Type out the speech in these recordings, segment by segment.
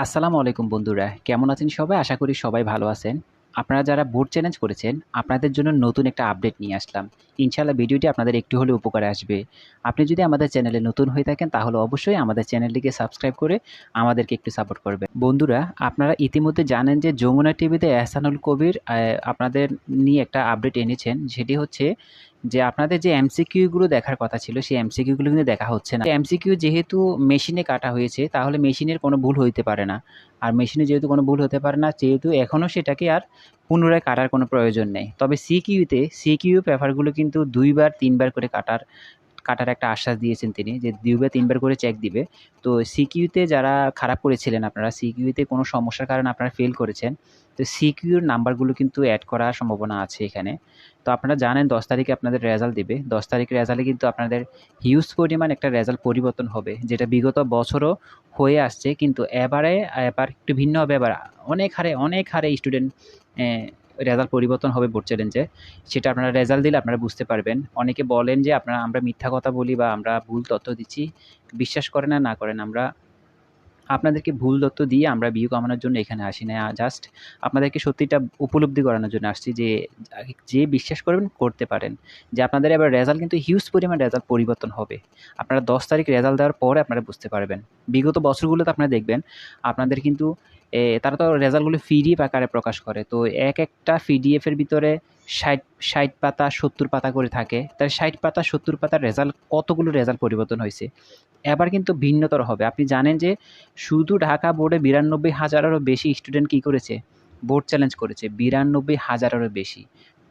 আসসালামু আলাইকুম বন্ধুরা, কেমন আছেন সবাই? আশা করি সবাই ভালো আছেন। আপনারা যারা বোর্ড চ্যালেঞ্জ করেছেন, আপনাদের জন্য নতুন একটা আপডেট নিয়ে আসলাম। ইনশাআল্লাহ ভিডিওটি আপনাদের একটু হলেও উপকারে আসবে। আপনি যদি আমাদের চ্যানেলে নতুন হয়ে থাকেন তাহলে অবশ্যই আমাদের চ্যানেলটিকে সাবস্ক্রাইব করে আমাদেরকে একটু সাপোর্ট করবেন। বন্ধুরা, আপনারা ইতিমধ্যে জানেন যে যমুনা টিভিতে এহসানুল কবির আপনাদের নিয়ে একটা আপডেট এনেছেন। সেটি হচ্ছে যে আপনাদের যে এমসিকিউ গুলো দেখার কথা ছিল সেই এমসিকিউ গুলো কিন্তু দেখা হচ্ছে না। এমসিকিউ যেহেতু মেশিনে কাটা হয়েছে তাহলে মেশিনের কোনো ভুল হইতে পারে না। আর মেশিনে যেহেতু কোনো ভুল হতে পারে না যেহেতু এখনও সেটাকে আর পুনরায় কাটার কোনো প্রয়োজন নেই। তবে সিকিউ পেপারগুলো কিন্তু ২ বার ৩ বার করে কাটার একটা আশ্বাস দিয়েছেন তিনি যে ২ বার ৩ বার করে চেক দিবে। তো সিকিউতে যারা খারাপ করেছিলেন আপনারা সিকিউতে কোনো সমস্যার কারণে আপনারা ফেল করেছেন। তো সিকিউর নাম্বারগুলো কিন্তু এড করার সম্ভাবনা আছে এখানে। তো আপনারা জানেন ১০ তারিখে আপনাদের রেজাল্ট দিবে। ১০ তারিখের রেজাল্টে কিন্তু আপনাদের হিউজ পরিমাণ একটা রেজাল্ট পরিবর্তন হবে। যেটা বিগত বছরও হয়ে আসছে কিন্তু এবার একটু ভিন্ন হবে এবার অনেক হারে স্টুডেন্ট রেজাল্ট পরিবর্তন হবে বোর্ড চ্যালেঞ্জে। সেটা আপনারা রেজাল্ট দিলে আপনারা বুঝতে পারবেন। অনেকে বলেন যে আমরা মিথ্যা কথা বলি বা আমরা ভুল তথ্য দিচ্ছি। বিশ্বাস করেন আর না করেন আমরা আপনাদেরকে ভুল তথ্য দিয়ে আমরা ভিউ কামানোর জন্য এখানে আসি না। জাস্ট আপনাদেরকে সত্যিটা উপলব্ধি করানোর জন্য আসছি যে বিশ্বাস করবেন করতে পারেন। যে আপনাদের এবার রেজাল্ট কিন্তু হিউজ পরিমাণ রেজাল্ট পরিবর্তন হবে। আপনারা ১০ তারিখ রেজাল্ট দেওয়ার পরে আপনারা বুঝতে পারবেন। বিগত বছরগুলোতে আপনারা দেখবেন আপনাদের কিন্তু তারা তো রেজাল্টগুলো পিডিএফ আকারে প্রকাশ করে। তো একটা পিডিএফের ভিতরে ৬০ পাতা ৭০ পাতা করে থাকে। তাই ৬০ পাতা ৭০ পাতার রেজাল্ট কতগুলো রেজাল্ট পরিবর্তন হইছে। এবার কিন্তু ভিন্নতর হবে। আপনি জানেন যে শুধু ঢাকা বোর্ডে ৯২,০০০-এরও বেশি স্টুডেন্ট কী করেছে? বোর্ড চ্যালেঞ্জ করেছে। ৯২,০০০-এরও বেশি।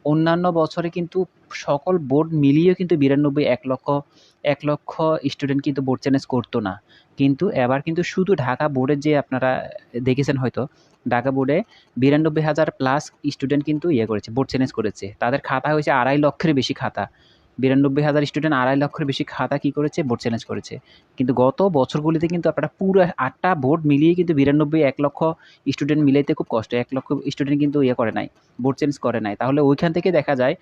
অন্যান্য বছরে কিন্তু সকল বোর্ড মিলিয়েও কিন্তু ৯২ ১,০০,০০০ স্টুডেন্ট কিন্তু বোর্ড চ্যালেঞ্জ করতো না। কিন্তু এবার কিন্তু শুধু ঢাকা বোর্ডের যে আপনারা দেখেছেন হয়তো, ঢাকা বোর্ডে ৯২,০০০ প্লাস স্টুডেন্ট কিন্তু করেছে, বোর্ড চ্যালেঞ্জ করেছে। তাদের খাতা হয়েছে ২.৫ লক্ষের বেশি খাতা। ৯২,০০০ স্টুডেন্ট ২.৫ লক্ষের বেশি খাতা কী করেছে? বোর্ড চ্যালেঞ্জ করেছে। কিন্তু গত বছরগুলিতে কিন্তু আপনারা পুরো ৮টা বোর্ড মিলিয়ে কিন্তু ৯২ ১,০০,০০০ স্টুডেন্ট মিলাইতে খুব কষ্ট। ১,০০,০০০ স্টুডেন্ট কিন্তু করে নাই, বোর্ড চ্যালেঞ্জ করে নাই। তাহলে ওইখান থেকে দেখা যায়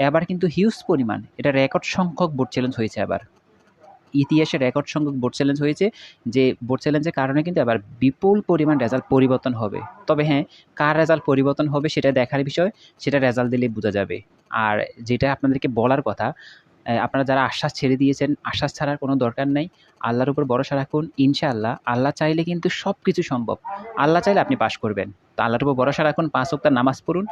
এবার কিন্তু হিউজ পরিমাণ এটা রেকর্ড সংখ্যক বোর্ড চ্যালেঞ্জ হয়েছে এবার। ইতিহাসে রেকর্ড সংখ্যক বোর্ড চ্যালেঞ্জ হয়েছে যে বোর্ড চ্যালেঞ্জের কারণে কিন্তু এবার বিপুল পরিমাণ রেজাল্ট পরিবর্তন হবে। তবে হ্যাঁ, কার রেজাল্ট পরিবর্তন হবে সেটা দেখার বিষয়, সেটা রেজাল্ট দিলেই বোঝা যাবে। আর যেটা আপনাদেরকে বলার কথা, আপনারা যারা আশ্বাস ছেড়ে দিয়েছেন, আশ্বাস ছাড়ার কোনো দরকার নাই। আল্লাহর উপর ভরসা রাখুন। ইনশাআল্লাহ, আল্লাহ চাইলে কিন্তু সব কিছু সম্ভব। আল্লাহ চাইলে আপনি পাস করবেন। তো আল্লাহর উপর ভরসা রাখুন, ৫ ওয়াক্ত নামাজ পড়ুন।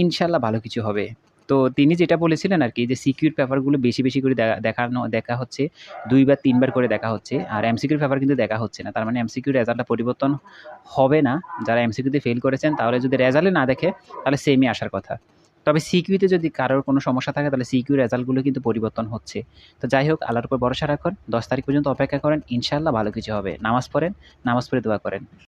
ইনশাআল্লাহ ভালো কিছু হবে। তো তিনি যেটা বলেছিলেন আরকি যে সিকিউর পেপারগুলো বেশি করে দেখা হচ্ছে। ২ বার ৩ বার করে দেখা হচ্ছে। আর এমসিকিউর পেপার কিন্তু দেখা হচ্ছে না। তার মানে এমসিকিউর রেজাল্টটা পরিবর্তন হবে না। যারা এমসিকিউতে ফেল করেছেন তাহলে যদি রেজাল্টে না দেখে তাহলে সেমই আসার কথা। তবে সিকিউতে যদি কারোর কোনো সমস্যা থাকে তাহলে সিকিউ রেজাল্টগুলো কিন্তু পরিবর্তন হচ্ছে। তো যাই হোক আল্লাহর উপর ভরসা রাখুন। ১০ তারিখ পর্যন্ত অপেক্ষা করেন। ইনশাআল্লাহ ভালো কিছু হবে। নামাজ পড়েন, নামাজ পড়ে দোয়া করেন।